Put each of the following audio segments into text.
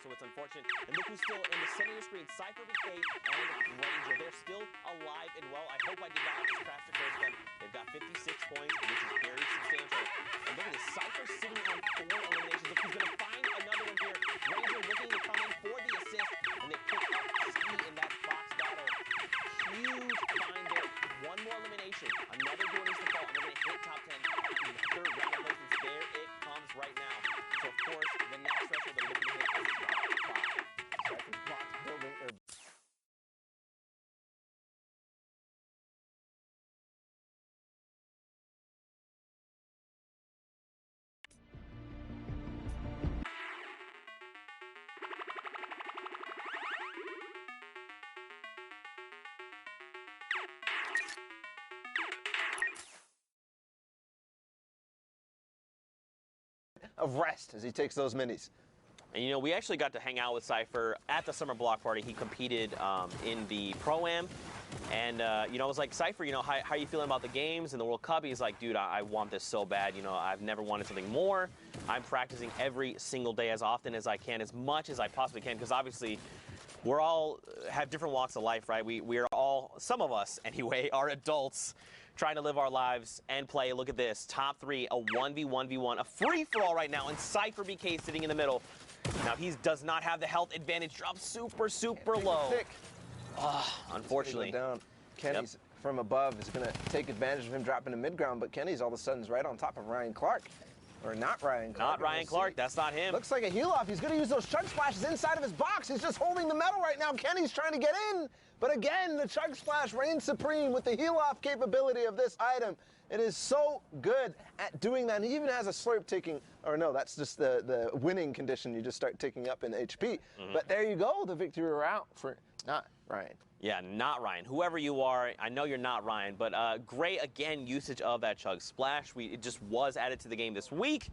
so it's unfortunate. And look who's still in the center of the screen, Cypher, BK, and Ranger. They're still alive and well. I hope I did not just crash to curse them. They've got 56 points, which is very substantial. And look at this, Cypher sitting on 4 eliminations. Look, he's going to find another one here. Ranger looking to come in for the assist, and they pick up speed in that box battle. Huge find there. One more elimination. Another duel needs to fall, and they're going to hit top 10 in the third round of placements. There it comes right now. So, of course, the next threshold they're looking to hit is top 5. Cypher's box building. Of rest as he takes those minis. And, you know, we actually got to hang out with Cypher at the summer block party. He competed in the Pro-Am. And, you know, I was like, Cypher, you know, how are you feeling about the games and the World Cup? He's like, dude, I want this so bad. You know, I've never wanted something more. I'm practicing every single day as often as I can, as much as I possibly can, because obviously we're all have different walks of life, right? We are all, some of us anyway, are adults trying to live our lives and play. Look at this, top 3, a 1v1v1, a free-for-all right now, and Cypher BK sitting in the middle. Now, he does not have the health advantage, drops super, super low. Unfortunately. Down. Kenny's from above is going to take advantage of him dropping to mid-ground, but Kenny's all of a sudden right on top of Ryan Clark. Or not Ryan Clark. Not Ryan Clark, that's not him. Looks like a heal off. He's going to use those chug splashes inside of his box. He's just holding the metal right now. Kenny's trying to get in. But again, the chug splash reigns supreme with the heal off capability of this item. It is so good at doing that. And he even has a slurp taking, or no, that's just the winning condition. You just start ticking up in HP. But there you go, the victory route for not Ryan. Yeah, not Ryan. Whoever you are, I know you're not Ryan, but great, again, usage of that chug splash. It just was added to the game this week.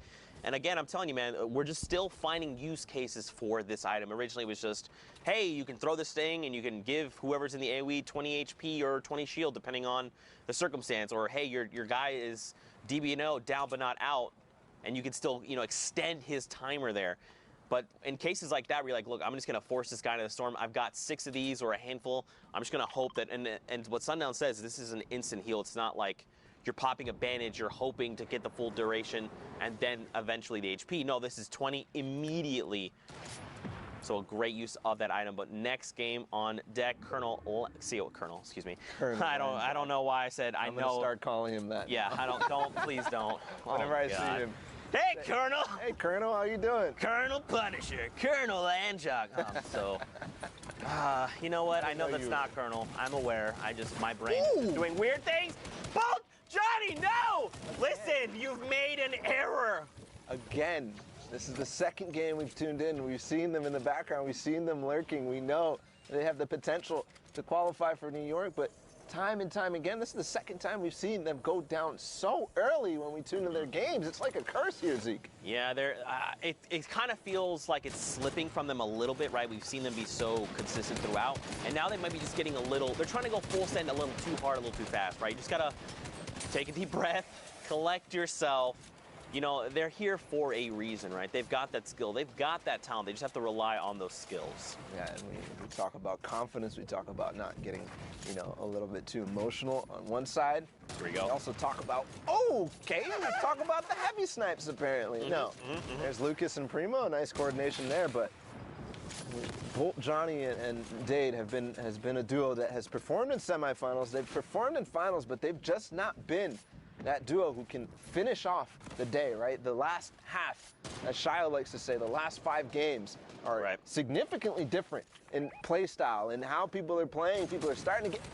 And again, I'm telling you, man, we're just still finding use cases for this item. Originally, it was just, hey, you can throw this thing and you can give whoever's in the AoE 20 HP or 20 shield, depending on the circumstance. Or, hey, your guy is DB&O, down but not out, and you can still, you know, extend his timer there. But in cases like that, where you're like, look, I'm just going to force this guy into the storm. I've got 6 of these or a handful. I'm just going to hope that, and what Sundown says, this is an instant heal. It's not like you're popping a bandage, you're hoping to get the full duration, and then eventually the HP. No, this is 20 immediately. So a great use of that item. But next game on deck, Colonel, excuse me. Colonel I don't know why I said I know. I'm going to start calling him that. Yeah, please don't. Whenever I see him. Hey, Colonel! Hey, Colonel, how you doing? Colonel Punisher, Colonel Anjok. You know what? I know that's not Colonel. I'm aware. My brain is doing weird things. Bolt! Johnny, no! Listen, you've made an error. Again, this is the second game we've tuned in. We've seen them in the background. We've seen them lurking. We know they have the potential to qualify for New York, but time and time again, this is the second time we've seen them go down so early when we tune in their games. It's like a curse here, Zeke. Yeah, it kind of feels like it's slipping from them a little bit, right? We've seen them be so consistent throughout, and now they might be just getting a little, they're trying to go full send a little too hard, a little too fast, right? You just gotta take a deep breath, collect yourself. You know, they're here for a reason, right? They've got that skill. They've got that talent. They just have to rely on those skills. Yeah, and we talk about confidence. We talk about not getting, you know, a little bit too emotional on one side. Here we go. We also talk about, let's talk about the heavy snipes, apparently. There's Lucas and Primo. Nice coordination there, but Bolt, Johnny, and Dade has been a duo that has performed in semifinals. They've performed in finals, but they've just not been that duo who can finish off the day, right? The last half, as Shio likes to say, the last 5 games are significantly different in play style and how people are playing. People are starting to get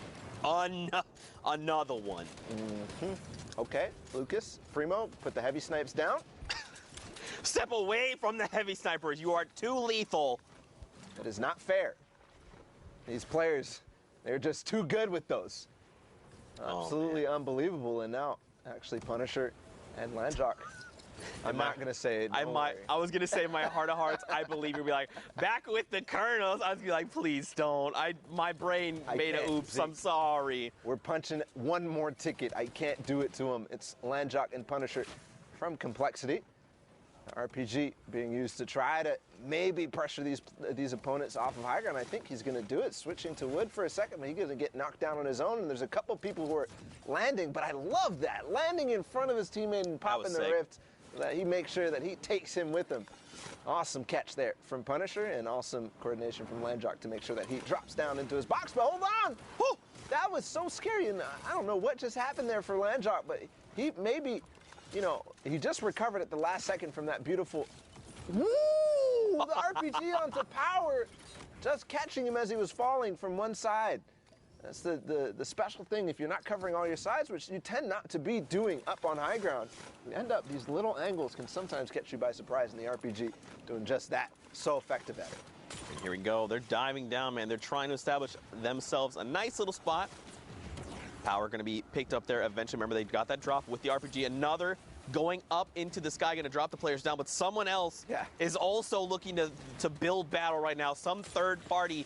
another one. Okay, Lucas, Primo, put the heavy snipes down. Step away from the heavy snipers. You are too lethal. That is not fair. These players, they're just too good with those. Absolutely unbelievable. And now, actually, Punisher and Lanjok. I'm not going to say it. I was going to say in my heart of hearts, I believe you'll be like, back with the Colonels. I was going to be like, please don't. My brain made a oops. I'm sorry. We're punching one more ticket. I can't do it to him. It's Lanjok and Punisher from Complexity. RPG being used to try to maybe pressure these opponents off of high ground. I think he's going to do it, switching to wood for a second, but he's going to get knocked down on his own, and there's a couple people who are landing, but I love that. Landing in front of his teammate and popping the rift, that he makes sure that he takes him with him. Awesome catch there from Punisher, and awesome coordination from Landjock to make sure that he drops down into his box, but hold on! Whew, that was so scary, and I don't know what just happened there for Landjock, but he maybe... You know, he just recovered at the last second from that beautiful, woo! The RPG onto power, just catching him as he was falling from one side. That's the special thing. If you're not covering all your sides, which you tend not to be doing up on high ground, you end up, these little angles can sometimes catch you by surprise in the RPG, doing just that. So effective at it. And here we go. They're diving down, man. They're trying to establish themselves a nice little spot. Power going to be picked up there eventually. Remember, they got that drop with the RPG. Another going up into the sky, going to drop the players down. But someone else is also looking to build battle right now. Some third party.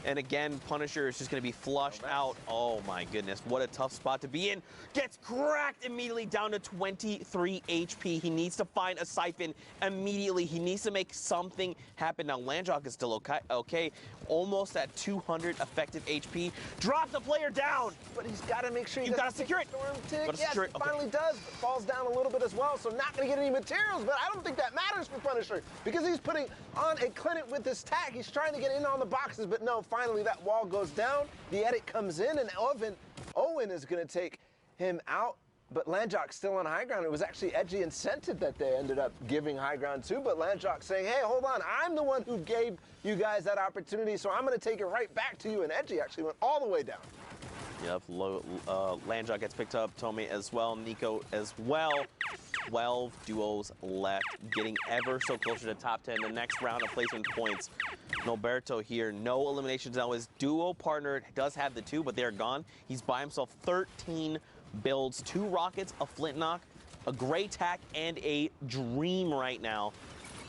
And again, Punisher is just going to be flushed out. Oh, my goodness. What a tough spot to be in. Gets cracked immediately down to 23 HP. He needs to find a siphon immediately. He needs to make something happen. Now, Landjock is still okay. Almost at 200 effective HP. Drop the player down. But he's got to make sure you got to secure it. Storm tick. Yes, he finally does. But falls down a little bit as well, so not going to get any materials. But I don't think that matters for Punisher because he's putting on a clinic with his tag. He's trying to get in on the boxes, but no, finally that wall goes down. The edit comes in, and Owen is going to take him out. But Landjock's still on high ground. It was actually Edgy and Scented that they ended up giving high ground to. But Landjock saying, hey, hold on, I'm the one who gave you guys that opportunity, so I'm going to take it right back to you. And Edgy actually went all the way down. Yep, Landjock gets picked up, Tommy as well, Nico as well. 12 duos left, getting ever so closer to top 10. The next round of placement points. Norberto here, no eliminations now. His duo partner does have the 2, but they're gone. He's by himself, 13 builds, 2 rockets, a flint knock, a gray tack, and a dream right now.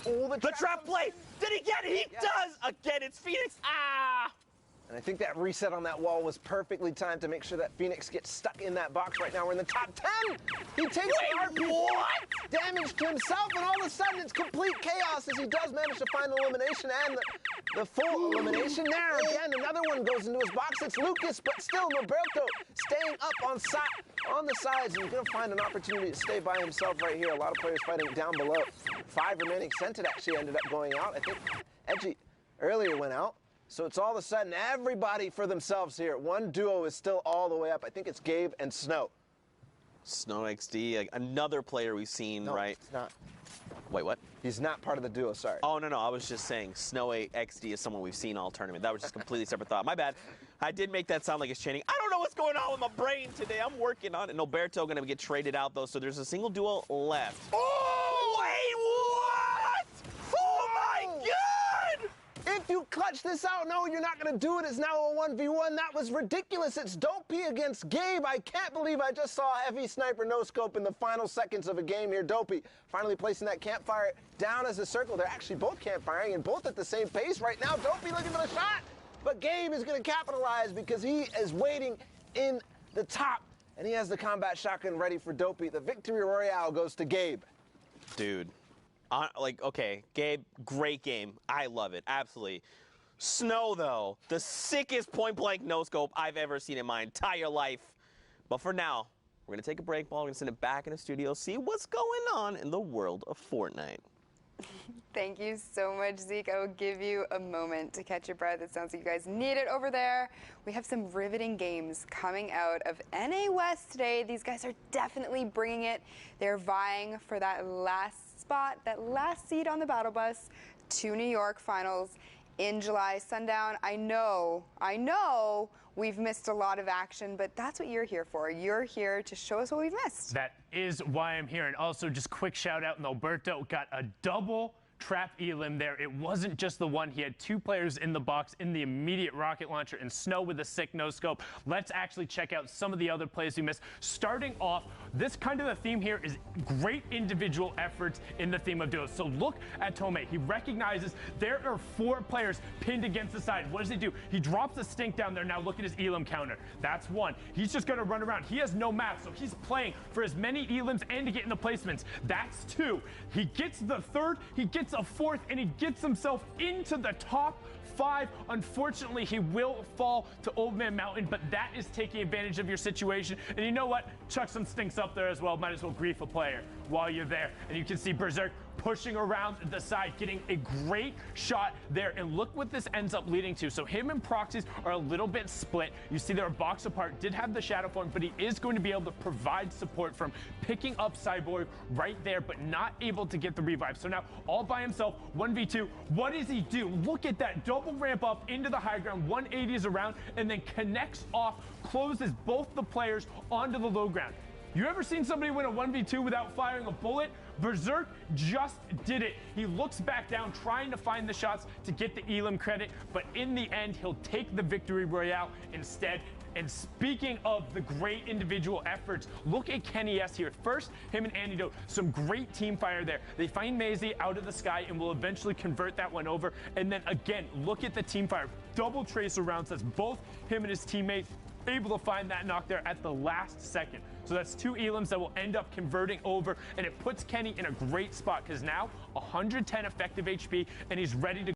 Oh, the trap play! Did he get it? He does! Again, it's Phoenix. Ah! And I think that reset on that wall was perfectly timed to make sure that Phoenix gets stuck in that box right now. We're in the top 10. He takes damage to himself, and all of a sudden it's complete chaos as he does manage to find the elimination and the full elimination there. Again, another one goes into his box. It's Lucas, but still Norberto staying up on the sides, and he's going to find an opportunity to stay by himself right here. A lot of players fighting down below. 5 remaining. Scented actually ended up going out. I think Edgy earlier went out. So it's all of a sudden everybody for themselves here. One duo is still all the way up. I think it's Gabe and Snow. Snow XD, another player we've seen, no, right? It's not. Wait, what? He's not part of the duo, sorry. Oh, no, I was just saying Snow XD is someone we've seen all tournament. That was just a completely separate thought. My bad. I did make that sound like it's chanting. I don't know what's going on with my brain today. I'm working on it. Norberto going to get traded out, though, so there's a single duo left. Oh, wait, what? Oh, my God! If you clutch this out, no, you're not going to do it. It's now a 1v1. That was ridiculous. It's Dopey against Gabe. I can't believe I just saw a heavy sniper no-scope in the final seconds of a game here. Dopey finally placing that campfire down as a circle. They're actually both campfiring and both at the same pace right now. Dopey looking for the shot, but Gabe is going to capitalize because he is waiting in the top, and he has the combat shotgun ready for Dopey. The victory royale goes to Gabe. Dude. Okay, Gabe, great game. I love it, absolutely. Snow, though, the sickest point-blank no-scope I've ever seen in my entire life. But for now, we're going to take a break ball. We're going to send it back in the studio, see what's going on in the world of Fortnite. Thank you so much, Zeke. I will give you a moment to catch your breath. It sounds like you guys need it over there. We have some riveting games coming out of NA West today. These guys are definitely bringing it. They're vying for that last spot, that last seat on the battle bus to New York finals in July. Sundown, I know we've missed a lot of action, but that's what you're here for. You're here to show us what we've missed. That is why I'm here. And also, just quick shout out, Norberto got a double trap Elim there. It wasn't just the one. He had 2 players in the box in the immediate rocket launcher and Snow with a sick no-scope. Let's actually check out some of the other plays we missed. Starting off, this kind of the theme here is great individual efforts in the theme of duos. So look at Tome. He recognizes there are 4 players pinned against the side. What does he do? He drops a stink down there. Now look at his Elim counter. That's 1. He's just going to run around. He has no map, so he's playing for as many Elims and to get in the placements. That's 2. He gets the 3rd, he gets a 4th, and he gets himself into the top 5. Unfortunately, he will fall to Old Man Mountain, but that is taking advantage of your situation. And you know what? Chuck some stinks up there as well. Might as well grief a player while you're there. And you can see Berserk pushing around the side, getting a great shot there. And look what this ends up leading to. So him and Proxies are a little bit split. You see they're a box apart, did have the shadow form, but he is going to be able to provide support from picking up Cyborg right there, but not able to get the revive. So now all by himself, 1v2. What does he do? Look at that double ramp up into the high ground, 180s around, and then connects off, closes both the players onto the low ground. You ever seen somebody win a 1v2 without firing a bullet? Berserk just did it. He looks back down, trying to find the shots to get the Elim credit, but in the end, he'll take the victory royale instead. And speaking of the great individual efforts, look at Kenny S here. First, him and Antidote, some great team fire there. They find Maisie out of the sky and will eventually convert that one over. And then again, look at the team fire. Double tracer rounds. That's both him and his teammate able to find that knock there at the last second. So that's 2 Elims that will end up converting over, and it puts Kenny in a great spot because now 110 effective HP, and he's ready to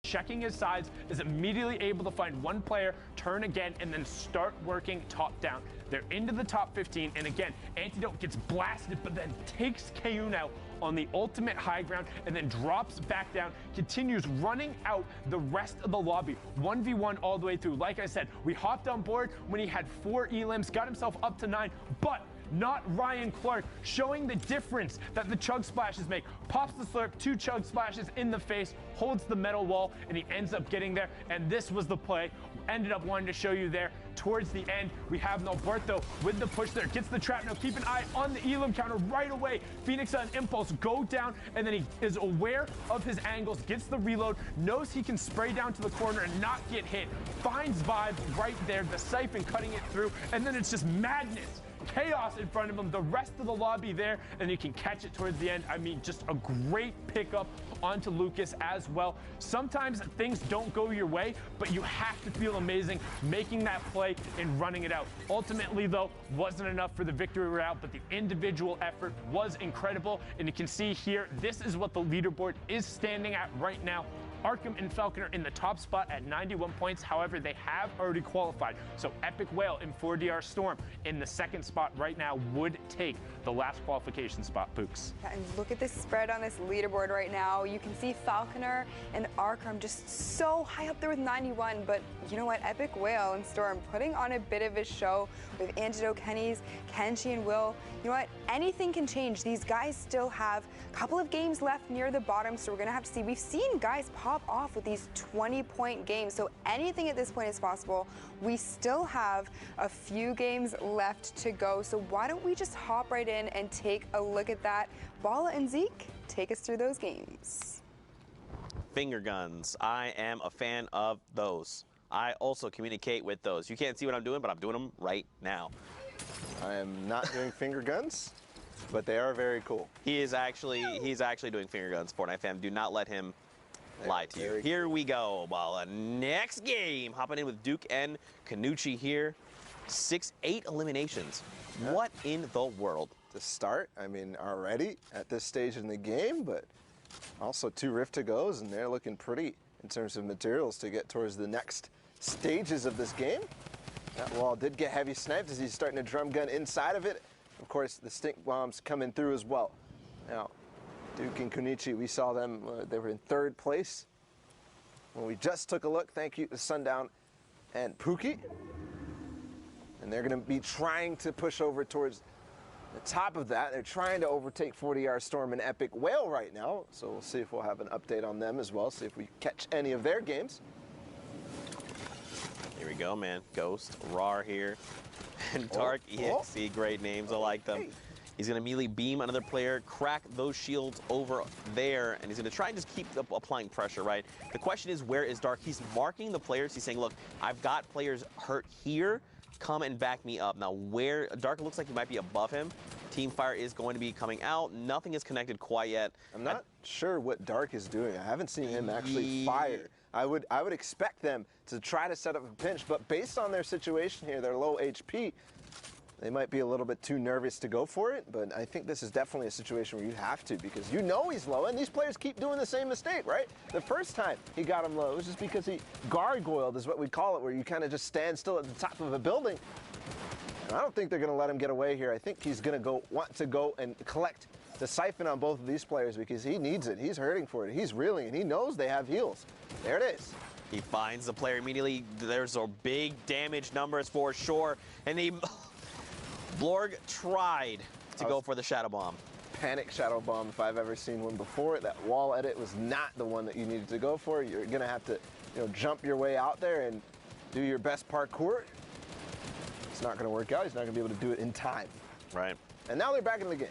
checking his sides, is immediately able to find 1 player, turn again, and then start working top down. They're into the top 15, and again, Antidote gets blasted, but then takes Kayun out on the ultimate high ground, and then drops back down, continues running out the rest of the lobby. 1v1 all the way through. Like I said, we hopped on board when he had 4 Elims, got himself up to 9, but not Ryan Clark, showing the difference that the chug splashes make. Pops the slurp, 2 chug splashes in the face, holds the metal wall, and he ends up getting there. And this was the play. Ended up wanting to show you there. Towards the end, we have Norberto with the push there. Gets the trap. Now keep an eye on the Elim counter right away. Phoenix on impulse, go down, and then he is aware of his angles, gets the reload, knows he can spray down to the corner and not get hit. Finds Vibe right there, the siphon cutting it through, and then it's just madness. Chaos in front of him, the rest of the lobby there, and you can catch it towards the end. I mean, just a great pickup onto Lucas as well. Sometimes things don't go your way, but you have to feel amazing making that play and running it out. Ultimately, though, wasn't enough for the victory route, but the individual effort was incredible. And you can see here, this is what the leaderboard is standing at right now. Arkham and Falconer in the top spot at 91 points. However, they have already qualified. So Epic Whale and 4DR Storm in the second spot right now would take the last qualification spot, Pooks. And look at this spread on this leaderboard right now. You can see Falconer and Arkham just so high up there with 91. But you know what? Epic Whale and Storm putting on a bit of a show with Antidote, Kenshi, and Will. You know what? Anything can change. These guys still have a couple of games left near the bottom, so we're going to have to see. We've seen guys pop off with these 20-point games, so anything at this point is possible. We still have a few games left to go, so why don't we just hop right in and take a look at that. Bala and Zeke, take us through those games. Finger guns. I am a fan of those. I also communicate with those. You can't see what I'm doing, but I'm doing them right now. I am not doing finger guns, but they are very cool. He's actually doing finger guns. Fortnite fam, do not let him lie to you. Here we go, Bala. Next game, hopping in with Duke and Kanuchi here. 8 eliminations. Yeah. What in the world? To start, I mean, already at this stage in the game, but also 2 Rift to goes, and they're looking pretty in terms of materials to get towards the next stages of this game. That wall did get heavy sniped as he's starting to drum gun inside of it. Of course, the stink bombs coming through as well. Now, Duke and Kunichi, we saw them, they were in 3rd place. When we just took a look, thank you to Sundown and Pookie. And they're going to be trying to push over towards the top of that. They're trying to overtake 40R Storm and Epic Whale right now. So we'll see if we'll have an update on them as well, see if we catch any of their games. Here we we go, man. Ghost, Rar here, and Dark EXE. Great names. I like them. He's going to immediately beam another player, crack those shields over there, and he's going to try and just keep applying pressure, right? The question is, where is Dark? He's marking the players. He's saying, look, I've got players hurt here. Come and back me up. Now, where Dark looks like he might be above him. Teamfire is going to be coming out. Nothing is connected quite yet. I'm not sure what Dark is doing. I haven't seen him actually fire. I would expect them to try to set up a pinch, but based on their situation here, their low HP, they might be a little bit too nervous to go for it, but I think this is definitely a situation where you have to, because you know he's low, and these players keep doing the same mistake, right? The first time he got him low, it was just because he gargoyled, is what we call it, where you kind of just stand still at the top of a building. And I don't think they're going to let him get away here. I think he's going to want to go and collect the siphon on both of these players, because he needs it. He's hurting for it. He's reeling, and he knows they have heals. There it is. He finds the player immediately. There's a big damage numbers for sure, and he... Blorg tried to go for the Shadow Bomb. Panic Shadow Bomb, if I've ever seen one before. That wall edit was not the one that you needed to go for. You're going to have to, jump your way out there and do your best parkour. It's not going to work out. He's not going to be able to do it in time. Right. And now they're back in the game.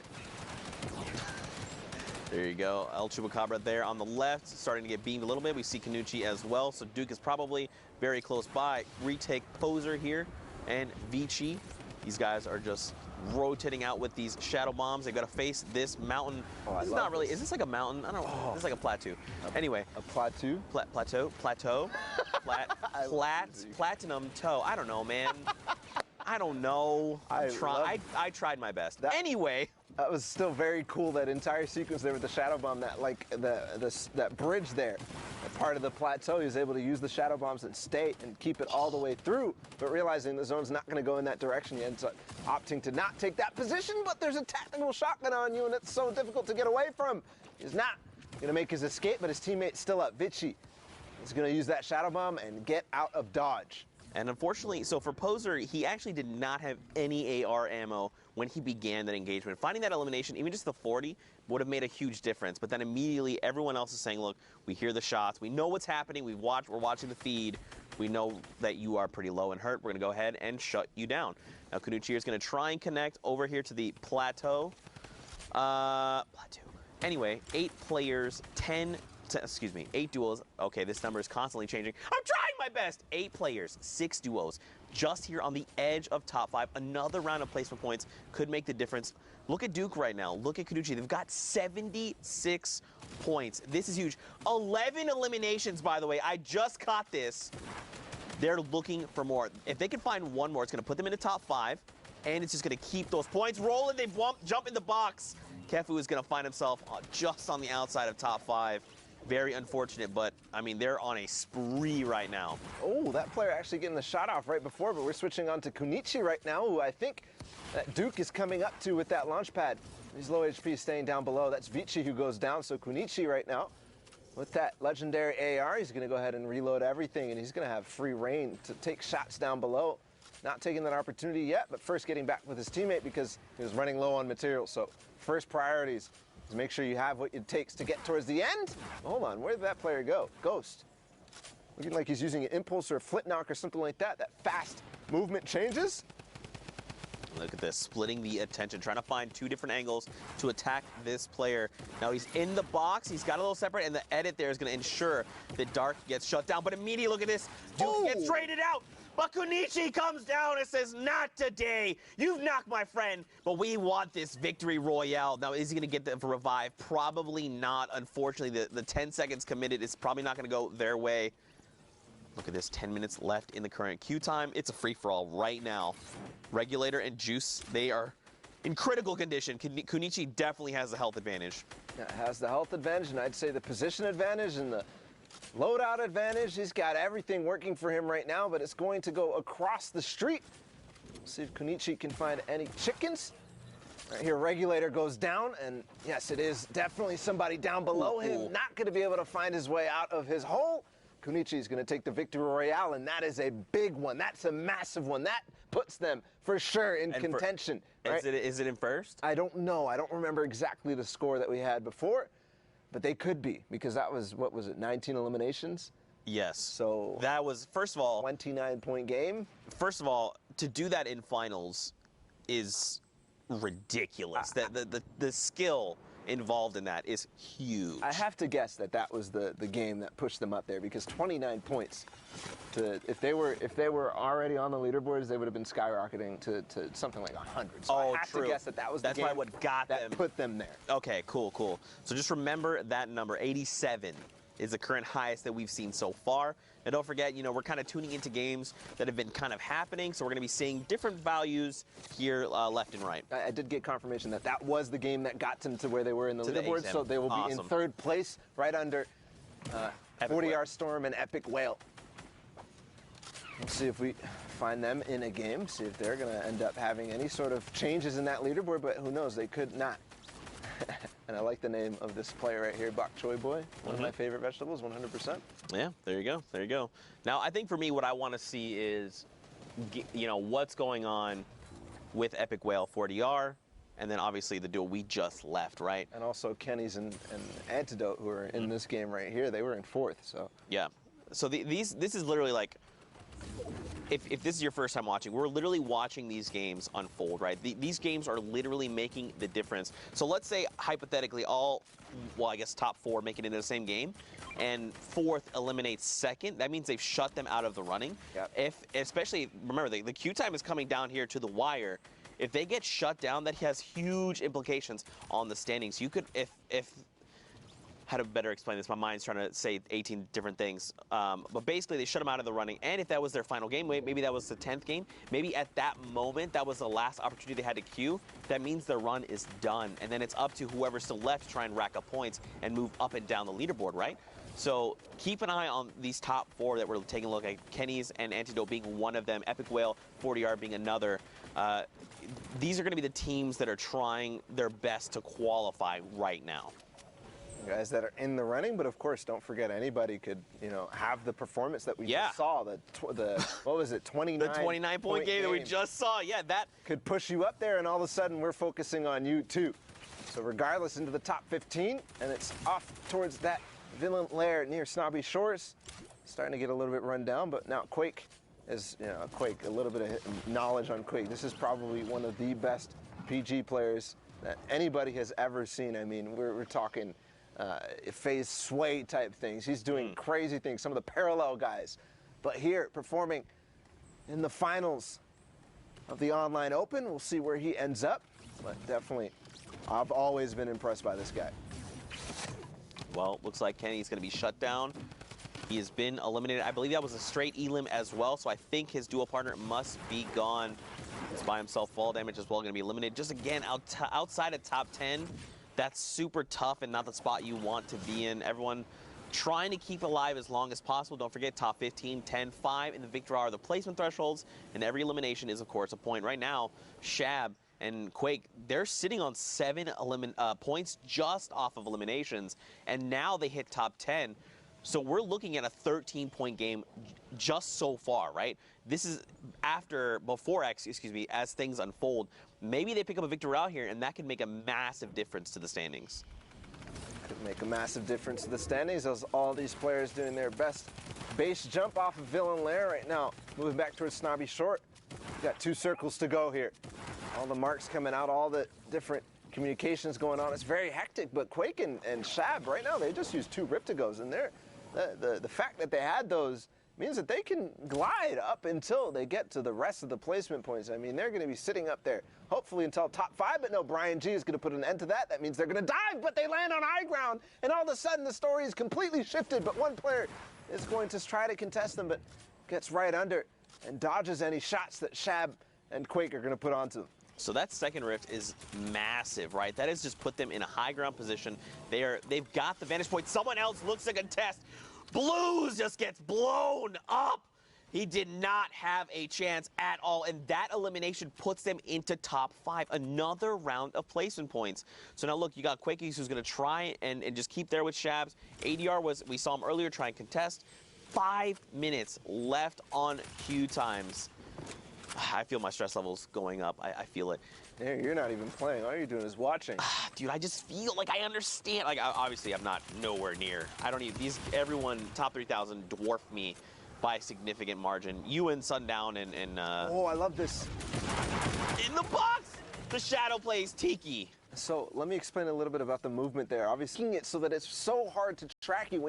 There you go. El Chupacabra there on the left, starting to get beamed a little bit. We see Kanuchi as well, so Duke is probably very close by. Retake Poser here and Vici. These guys are just rotating out with these shadow bombs. They've got to face this mountain. This is not really, is this like a mountain? I don't know. This is like a plateau. Anyway. A plateau? Plateau? Platinum toe. I don't know, man. I don't know. I tried my best. Anyway. That was still very cool, that entire sequence there with the shadow bomb, that bridge there. Part of the plateau, he was able to use the shadow bombs and stay and keep it all the way through, but realizing the zone's not going to go in that direction, he ends up opting to not take that position, but there's a tactical shotgun on you, and it's so difficult to get away from. He's not going to make his escape, but his teammate's still up. Vici is going to use that shadow bomb and get out of dodge. And unfortunately, so for Poser, he actually did not have any AR ammo when he began that engagement. Finding that elimination, even just the 40, would have made a huge difference. But then immediately, everyone else is saying, look, we hear the shots. We know what's happening. We're watching the feed. We know that you are pretty low and hurt. We're going to go ahead and shut you down. Now, Kanuchi is going to try and connect over here to the plateau. Anyway, 8 players, 8 duos. Okay, this number is constantly changing. I'm trying my best. 8 players, 6 duos. Just here on the edge of top 5. Another round of placement points could make the difference. Look at Duke right now. Look at Kanuchi. They've got 76 points. This is huge. 11 eliminations, by the way. I just caught this. They're looking for more. If they can find one more, it's going to put them in the top 5, and it's just going to keep those points rolling. They jump in the box. Kefu is going to find himself just on the outside of top 5. Very unfortunate, but, I mean, they're on a spree right now. Oh, that player actually getting the shot off right before, but we're switching on to Kunichi right now, who I think that Duke is coming up to with that launch pad. He's low HP staying down below. That's Vici who goes down, so Kunichi right now, with that legendary AR, he's going to go ahead and reload everything, and he's going to have free reign to take shots down below. Not taking that opportunity yet, but first getting back with his teammate because he was running low on material. So first priorities is make sure you have what it takes to get towards the end. Hold on, where did that player go? Ghost. Looking like he's using an impulse or a flint knock or something like that. That fast movement changes. Look at this, splitting the attention, trying to find 2 different angles to attack this player. Now he's in the box, he's got a little separate, and the edit there is going to ensure that Dark gets shut down. But immediately, look at this, Duke gets traded out. But Kunichi comes down and says, not today. You've knocked my friend, but we want this victory royale. Now, is he going to get the revive? Probably not. Unfortunately, the 10 seconds committed is probably not going to go their way. Look at this, 10 minutes left in the current queue time. It's a free-for-all right now. Regulator and Juice, they are in critical condition. Kunichi definitely has the health advantage. Yeah, has the health advantage, and I'd say the position advantage and the loadout advantage. He's got everything working for him right now, but it's going to go across the street. See if Kunichi can find any chickens. Right here, Regulator goes down, and yes, it is definitely somebody down below him. Not going to be able to find his way out of his hole. Kunichi is going to take the victory royale, and that is a big one. That's a massive one. That puts them for sure in contention. Right? Is it in first? I don't know. I don't remember exactly the score that we had before, but they could be, because that was, what was it, 19 eliminations? Yes. So that was, first of all, 29-point game. First of all, to do that in finals is ridiculous. The skill involved in that is huge. I have to guess that was the game that pushed them up there, because 29 points. If they were already on the leaderboards, they would have been skyrocketing to something like 100. So I have true. to guess that was the That's game probably what got that them. put them there. Okay, cool. So just remember that number, 87, is the current highest that we've seen so far. And don't forget, we're kind of tuning into games that have been kind of happening, so we're going to be seeing different values here left and right. I did get confirmation that was the game that got them to where they were in the leaderboard, so they will be in Awesome. 3rd place, right under 40R Storm and Epic Whale. Let's see if we find them in a game, see if they're going to end up having any sort of changes in that leaderboard, but who knows, they could not. And I like the name of this player right here, Bok Choy Boy, one of my favorite vegetables, 100%. Yeah, there you go. Now, I think for me, what I want to see is, what's going on with Epic Whale 40R, and then obviously the duo we just left, right? And also Kenny's and Antidote, who are in this game right here, they were in 4th, so. Yeah. So this is literally like, if this is your first time watching, we're literally watching these games unfold, right? These games are literally making the difference. So let's say, hypothetically, I guess top 4 make it into the same game, and 4th eliminates 2nd. That means they've shut them out of the running. Yep. Especially, remember, the queue time is coming down here to the wire. If they get shut down, that has huge implications on the standings. You could, if how to better explain this? My mind's trying to say 18 different things. But basically, they shut them out of the running. And if that was their final game, maybe that was the 10th game, maybe at that moment, that was the last opportunity they had to queue, that means their run is done. And then it's up to whoever's still left to try and rack up points and move up and down the leaderboard, right? So keep an eye on these top 4 that we're taking a look at. Kenny's and Antidote being one of them, Epic Whale, 40R being another. These are going to be the teams that are trying their best to qualify right now. Guys that are in the running, but of course, don't forget, anybody could, have the performance that we just saw. The what was it, 29? The 29-point game that we just saw. Yeah, that could push you up there, and all of a sudden, we're focusing on you too. So regardless, into the top 15, and it's off towards that villain lair near Snobby Shores. Starting to get a little bit run down, but now Quake is, Quake. A little bit of knowledge on Quake. This is probably one of the best PG players that anybody has ever seen. I mean, we're talking. Phase sway type things. He's doing crazy things, some of the parallel guys. But here, performing in the finals of the online open, we'll see where he ends up. But definitely, I've always been impressed by this guy. Well, looks like Kenny's going to be shut down. He has been eliminated. I believe that was a straight elim as well, so I think his duo partner must be gone. He's by himself, fall damage as well, going to be eliminated. Just again, outside of top 10, that's super tough and not the spot you want to be in. Everyone trying to keep alive as long as possible. Don't forget, top 15, 10, 5 in the victor are the placement thresholds, and every elimination is, of course, a point. Right now, Shab and Quake, they're sitting on 7 points just off of eliminations, and now they hit top 10. So we're looking at a 13-point game just so far, right? This is before X, as things unfold. Maybe they pick up a victory out here, and that could make a massive difference to the standings. Could make a massive difference to the standings as all these players doing their best base jump off of Villain Lair right now. Moving back towards Snobby Short. Got 2 circles to go here. All the marks coming out, all the different communications going on. It's very hectic, but Quake and Shab right now, they just used 2 Rip-to-Gos in there. The fact that they had those means that they can glide up until they get to the rest of the placement points. I mean, they're going to be sitting up there, hopefully until top 5, but no, Brian G is going to put an end to that. That means they're going to dive, but they land on high ground, and all of a sudden the story is completely shifted, but one player is going to try to contest them, but gets right under and dodges any shots that Shab and Quake are going to put onto them. So that second rift is massive, right? That has just put them in a high ground position. They've got the vantage point. Someone else looks to contest. Blues just gets blown up. He did not have a chance at all, and that elimination puts them into top 5. Another round of placement points. So now look, you got Quakies who's going to try and just keep there with Shabs. ADR we saw him earlier try and contest. 5 minutes left on queue times. I feel my stress levels going up. I feel it. There, you're not even playing. All you're doing is watching. Dude, I just feel like I understand. Like, obviously, I'm not nowhere near. I don't even, everyone, top 3,000 dwarf me by a significant margin. You and Sundown and Oh, I love this. in the box, the shadow plays Tiki. So let me explain a little bit about the movement there. Obviously, it so that it's so hard to track you when